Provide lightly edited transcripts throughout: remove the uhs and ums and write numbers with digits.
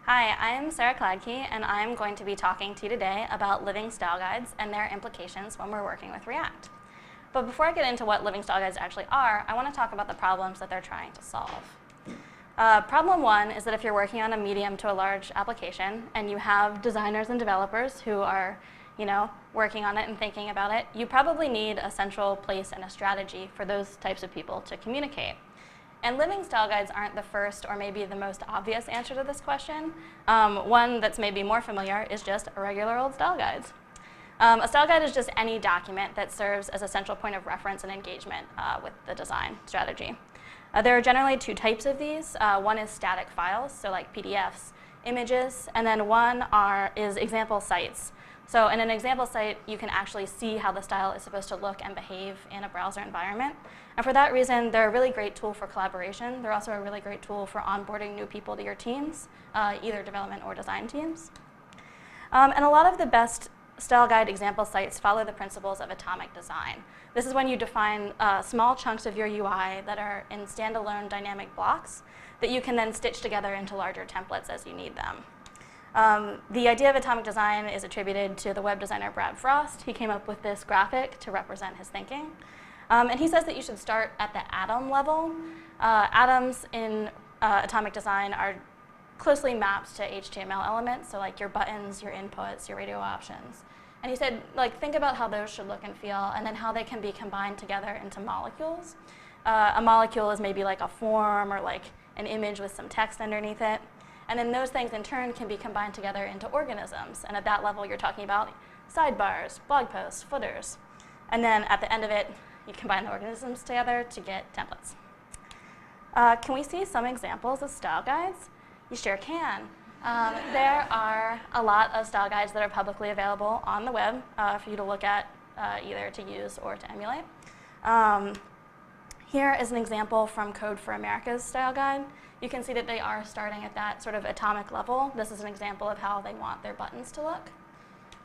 Hi, I'm Sara Kladky, and I'm going to be talking to you today about living style guides and their implications when we're working with React. But before I get into what living style guides actually are, I want to talk about the problems that they're trying to solve. Problem one is that if you're working on a medium to a large application and you have designers and developers who are working on it and thinking about it, you probably need a central place and a strategy for those types of people to communicate. And living style guides aren't the first or maybe the most obvious answer to this question. One that's maybe more familiar is just a regular old style guides. A style guide is just any document that serves as a central point of reference and engagement with the design strategy. There are generally two types of these. One is static files, so like PDFs, images, and then one is example sites. So in an example site, you can actually see how the style is supposed to look and behave in a browser environment. And for that reason, they're a really great tool for collaboration. They're also a really great tool for onboarding new people to your teams, either development or design teams. And a lot of the best style guide example sites follow the principles of atomic design. This is when you define small chunks of your UI that are in standalone dynamic blocks that you can then stitch together into larger templates as you need them. The idea of atomic design is attributed to the web designer Brad Frost. He came up with this graphic to represent his thinking. And he says that you should start at the atom level. Atoms in atomic design are closely mapped to HTML elements, so like your buttons, your inputs, your radio options. And he said, think about how those should look and feel, and then how they can be combined together into molecules. A molecule is maybe like a form or like an image with some text underneath it. And then those things in turn can be combined together into organisms. And at that level, you're talking about sidebars, blog posts, footers. And then at the end of it, you combine the organisms together to get templates. Can we see some examples of style guides? You sure can. There are a lot of style guides that are publicly available on the web for you to look at, either to use or to emulate. Here is an example from Code for America's style guide. You can see that they are starting at that sort of atomic level. This is an example of how they want their buttons to look.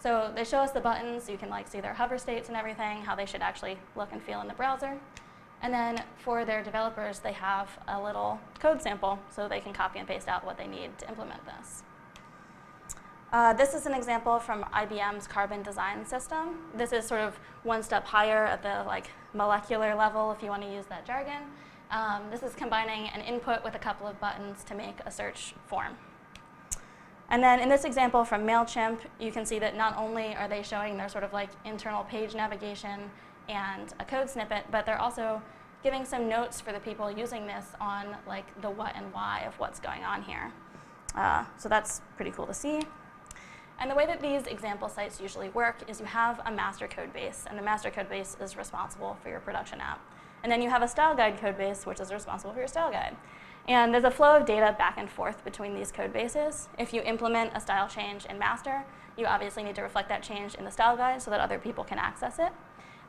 So they show us the buttons. You can see their hover states and everything, how they should actually look and feel in the browser. And then for their developers, they have a little code sample so they can copy and paste out what they need to implement this. This is an example from IBM's Carbon Design System. This is sort of one step higher at the molecular level, if you want to use that jargon. This is combining an input with a couple of buttons to make a search form. And then in this example from MailChimp, you can see that not only are they showing their sort of internal page navigation and a code snippet, but they're also giving some notes for the people using this on the what and why of what's going on here. So that's pretty cool to see. And the way that these example sites usually work is you have a master code base, and the master code base is responsible for your production app. And then you have a style guide code base, which is responsible for your style guide. And there's a flow of data back and forth between these code bases. If you implement a style change in master, you obviously need to reflect that change in the style guide so that other people can access it.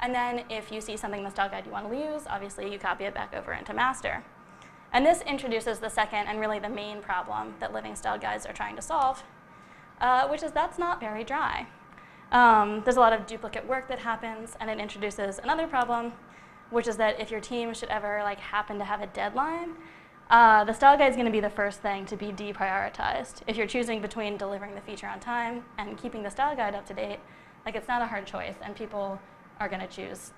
And then if you see something in the style guide you want to use, obviously you copy it back over into master. And this introduces the second and really the main problem that living style guides are trying to solve, which is that's not very dry. There's a lot of duplicate work that happens, and it introduces another problem, which is that if your team should ever happen to have a deadline, the style guide is going to be the first thing to be deprioritized. If you're choosing between delivering the feature on time and keeping the style guide up to date, it's not a hard choice, and people are going to choose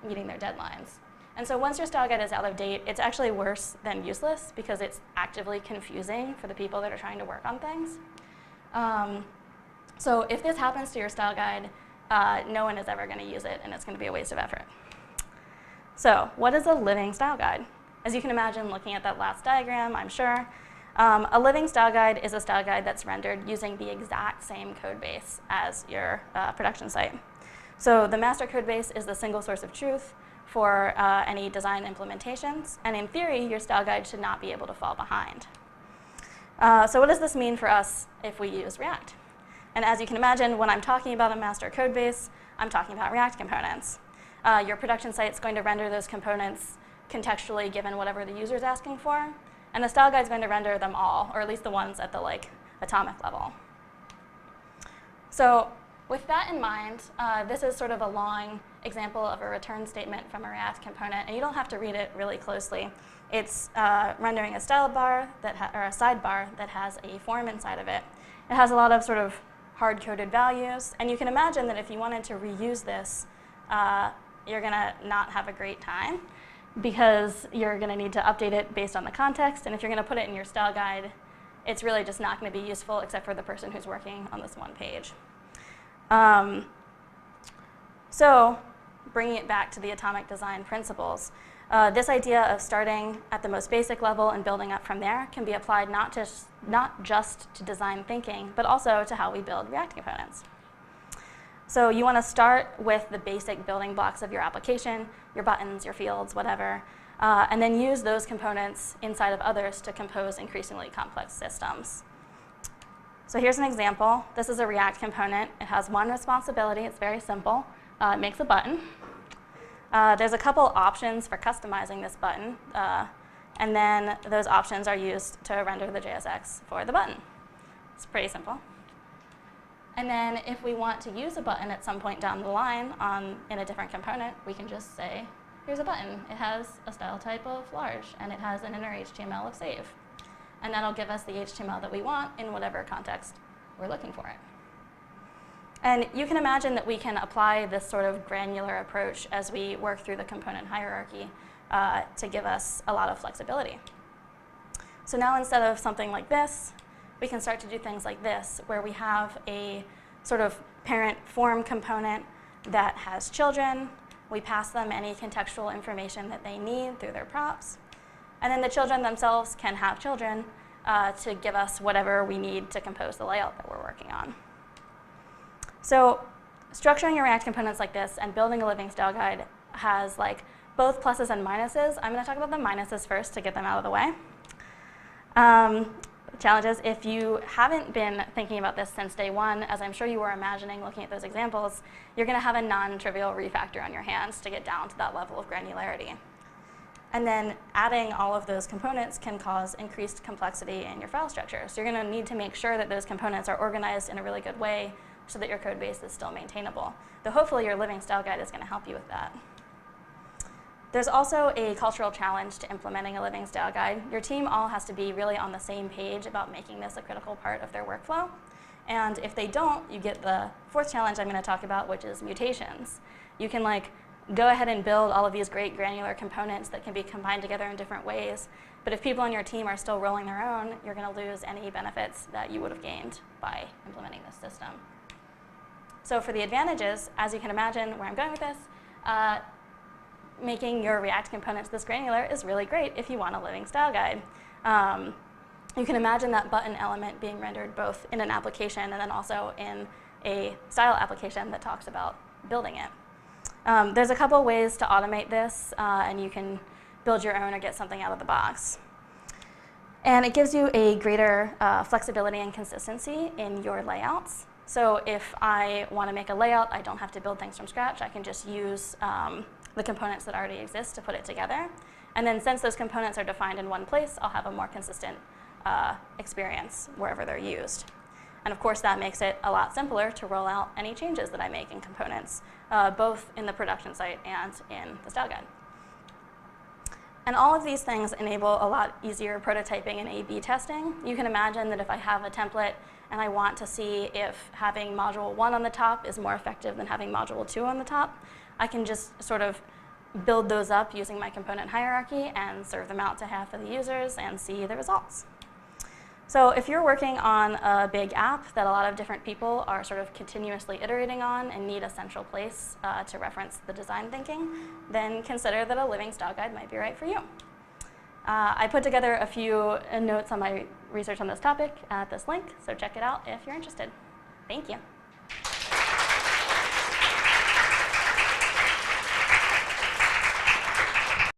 meeting their deadlines. And so once your style guide is out of date, it's actually worse than useless because it's actively confusing for the people that are trying to work on things. So if this happens to your style guide, no one is ever going to use it, and it's going to be a waste of effort. So what is a living style guide? As you can imagine, looking at that last diagram, I'm sure, a living style guide is a style guide that's rendered using the exact same code base as your production site. So the master code base is the single source of truth for any design implementations, and in theory, your style guide should not be able to fall behind. So what does this mean for us if we use React? And as you can imagine, when I'm talking about a master code base, I'm talking about React components. Your production site is going to render those components contextually given whatever the user is asking for, and the style guide is going to render them all, or at least the ones at the atomic level. So with that in mind, this is sort of a long example of a return statement from a React component, and you don't have to read it really closely. It's rendering a style bar or a sidebar that has a form inside of it. It has a lot of sort of hard-coded values, and you can imagine that if you wanted to reuse this, you're going to not have a great time because you're going to need to update it based on the context, and if you're going to put it in your style guide, it's really just not going to be useful except for the person who's working on this one page. So bringing it back to the atomic design principles, this idea of starting at the most basic level and building up from there can be applied not just to design thinking, but also to how we build React components. So you want to start with the basic building blocks of your application, your buttons, your fields, whatever, and then use those components inside of others to compose increasingly complex systems. So here's an example. This is a React component. It has one responsibility. It's very simple. It makes a button. There's a couple options for customizing this button, and then those options are used to render the JSX for the button. It's pretty simple. And then if we want to use a button at some point down the line in a different component, we can just say, here's a button. It has a style type of large, and it has an inner HTML of save. And that'll give us the HTML that we want in whatever context we're looking for it. And you can imagine that we can apply this sort of granular approach as we work through the component hierarchy to give us a lot of flexibility. So now instead of something like this, we can start to do things like this, where we have a sort of parent form component that has children. We pass them any contextual information that they need through their props. And then the children themselves can have children to give us whatever we need to compose the layout that we're working on. So structuring your React components like this and building a living style guide has like both pluses and minuses. I'm going to talk about the minuses first to get them out of the way. Challenges, if you haven't been thinking about this since day one, as I'm sure you were imagining looking at those examples, you're going to have a non-trivial refactor on your hands to get down to that level of granularity. And then adding all of those components can cause increased complexity in your file structure. So you're going to need to make sure that those components are organized in a really good way so that your code base is still maintainable. Though hopefully your living style guide is going to help you with that. There's also a cultural challenge to implementing a living style guide. Your team all has to be really on the same page about making this a critical part of their workflow. And if they don't, you get the fourth challenge I'm going to talk about, which is mutations. You can go ahead and build all of these great granular components that can be combined together in different ways. But if people on your team are still rolling their own, you're going to lose any benefits that you would have gained by implementing this system. So for the advantages, as you can imagine where I'm going with this, making your React components this granular is really great if you want a living style guide. You can imagine that button element being rendered both in an application and then also in a style application that talks about building it. There's a couple ways to automate this, and you can build your own or get something out of the box. And it gives you a greater flexibility and consistency in your layouts. So if I want to make a layout, I don't have to build things from scratch. I can just use the components that already exist to put it together. And then since those components are defined in one place, I'll have a more consistent experience wherever they're used. And of course, that makes it a lot simpler to roll out any changes that I make in components, both in the production site and in the style guide. And all of these things enable a lot easier prototyping and A/B testing. You can imagine that if I have a template and I want to see if having module 1 on the top is more effective than having module 2 on the top, I can just sort of build those up using my component hierarchy and serve them out to half of the users and see the results. So if you're working on a big app that a lot of different people are sort of continuously iterating on and need a central place to reference the design thinking, then consider that a living style guide might be right for you. I put together a few notes on my research on this topic at this link, so check it out if you're interested. Thank you.